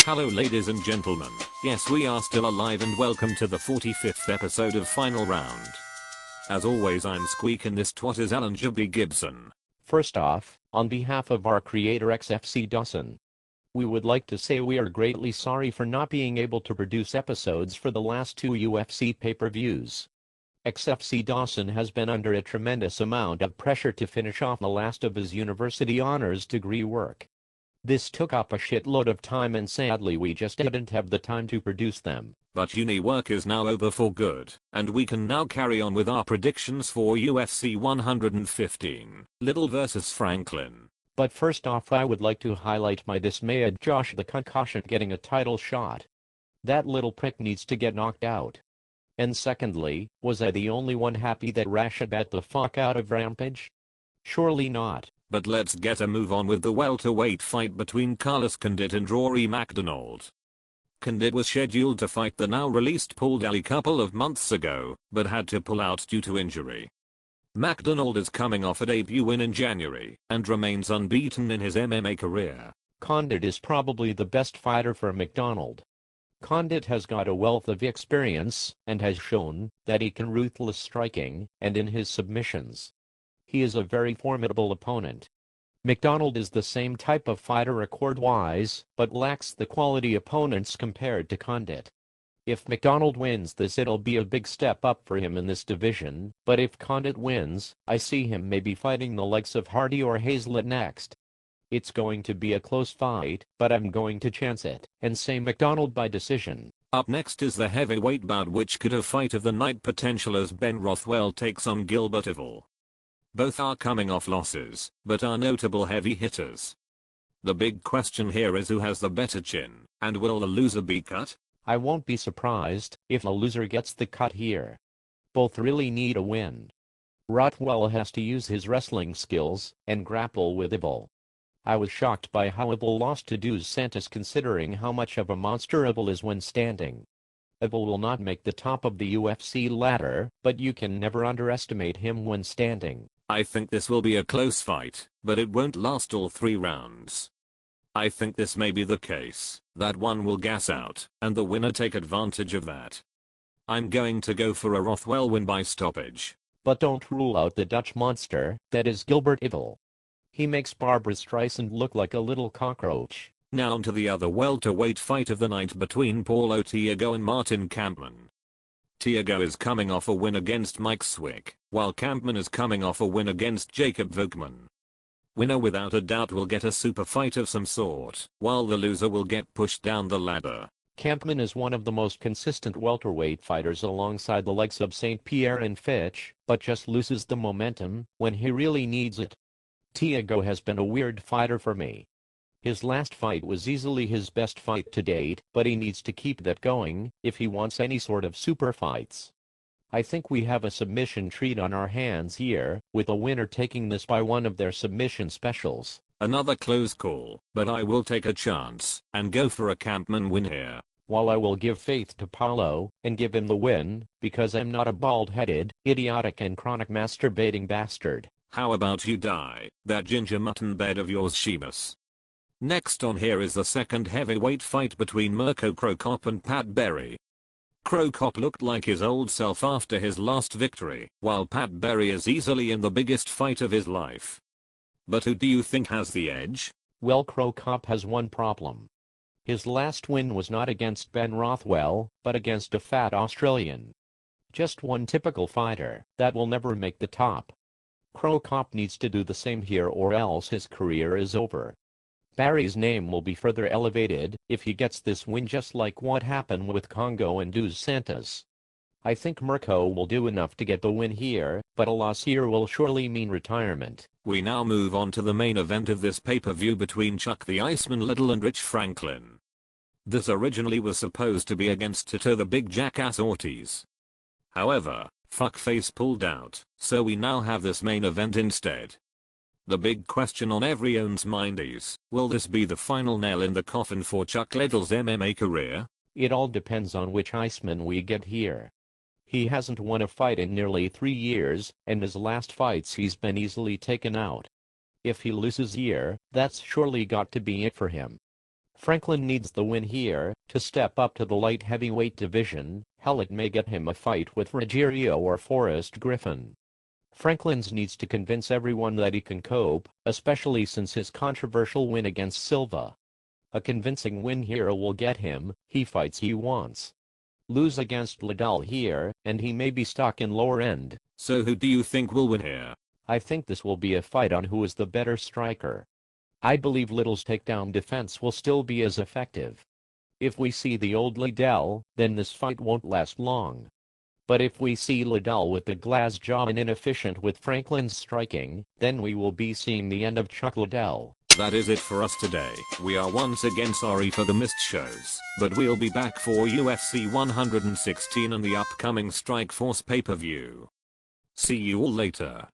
Hello ladies and gentlemen, yes we are still alive and welcome to the 45th episode of Final Round. As always I'm Squeak and this twat is Alan Jabby Gibson. First off, on behalf of our creator XFC Dawson, we would like to say we are greatly sorry for not being able to produce episodes for the last two UFC pay-per-views. XFC Dawson has been under a tremendous amount of pressure to finish off the last of his university honors degree work. This took up a shitload of time and sadly we just didn't have the time to produce them. But uni work is now over for good, and we can now carry on with our predictions for UFC 115, Liddell vs Franklin. But first off I would like to highlight my dismay at Josh the Concussion getting a title shot. That little prick needs to get knocked out. And secondly, was I the only one happy that Rashid bet the fuck out of Rampage? Surely not. But let's get a move on with the welterweight fight between Carlos Condit and Rory McDonald. Condit was scheduled to fight the now released Paul Daly couple of months ago, but had to pull out due to injury. McDonald is coming off a debut win in January, and remains unbeaten in his MMA career. Condit is probably the best fighter for McDonald. Condit has got a wealth of experience, and has shown that he can ruthless striking, and in his submissions. He is a very formidable opponent. McDonald is the same type of fighter record-wise, but lacks the quality opponents compared to Condit. If McDonald wins this it'll be a big step up for him in this division, but if Condit wins, I see him maybe fighting the likes of Hardy or Hazlett next. It's going to be a close fight, but I'm going to chance it, and say McDonald by decision. Up next is the heavyweight bout which could have fight of the night potential as Ben Rothwell takes on Gilbert Yvel. Both are coming off losses, but are notable heavy hitters. The big question here is who has the better chin, and will the loser be cut? I won't be surprised if the loser gets the cut here. Both really need a win. Rothwell has to use his wrestling skills and grapple with Yvel. I was shocked by how Yvel lost to Dos Santos considering how much of a monster Yvel is when standing. Yvel will not make the top of the UFC ladder, but you can never underestimate him when standing. I think this will be a close fight, but it won't last all 3 rounds. I think this may be the case, that one will gas out, and the winner take advantage of that. I'm going to go for a Rothwell win by stoppage. But don't rule out the Dutch monster, that is Gilbert Yvel. He makes Barbra Streisand look like a little cockroach. Now on to the other welterweight fight of the night between Paulo Thiago and Martin Kampmann. Thiago is coming off a win against Mike Swick, while Kampmann is coming off a win against Jacob Volkmann. Winner without a doubt will get a super fight of some sort, while the loser will get pushed down the ladder. Kampmann is one of the most consistent welterweight fighters alongside the likes of St. Pierre and Fitch, but just loses the momentum when he really needs it. Thiago has been a weird fighter for me. His last fight was easily his best fight to date, but he needs to keep that going if he wants any sort of super fights. I think we have a submission treat on our hands here, with a winner taking this by one of their submission specials. Another close call, but I will take a chance and go for a Kampmann win here. While I will give faith to Paulo and give him the win, because I'm not a bald-headed, idiotic and chronic masturbating bastard. How about you die, that ginger mutton bed of yours, Sheamus? Next on here is the second heavyweight fight between Mirko Cro Cop and Pat Berry. Cro Cop looked like his old self after his last victory, while Pat Berry is easily in the biggest fight of his life. But who do you think has the edge? Well, Cro Cop has one problem. His last win was not against Ben Rothwell, but against a fat Australian. Just one typical fighter that will never make the top. Cro Cop needs to do the same here or else his career is over. Barry's name will be further elevated if he gets this win, just like what happened with Congo and Dos Santos. I think Mirko will do enough to get the win here, but a loss here will surely mean retirement. We now move on to the main event of this pay-per-view between Chuck the Iceman Liddell and Rich Franklin. This originally was supposed to be against Tito the Big Jackass Ortiz. However, fuckface pulled out, so we now have this main event instead. The big question on everyone's mind is, will this be the final nail in the coffin for Chuck Liddell's MMA career? It all depends on which Iceman we get here. He hasn't won a fight in nearly 3 years, and his last fights he's been easily taken out. If he loses here, that's surely got to be it for him. Franklin needs the win here to step up to the light heavyweight division. Hell, it may get him a fight with Rogerio or Forrest Griffin. Franklin's needs to convince everyone that he can cope, especially since his controversial win against Silva. A convincing win here will get him he fights he wants. Lose against Liddell here, and he may be stuck in lower end. So who do you think will win here? I think this will be a fight on who is the better striker. I believe Liddell's takedown defense will still be as effective. If we see the old Liddell, then this fight won't last long. But if we see Liddell with the glass jaw and inefficient with Franklin's striking, then we will be seeing the end of Chuck Liddell. That is it for us today. We are once again sorry for the missed shows, but we'll be back for UFC 116 and the upcoming Strikeforce pay-per-view. See you all later.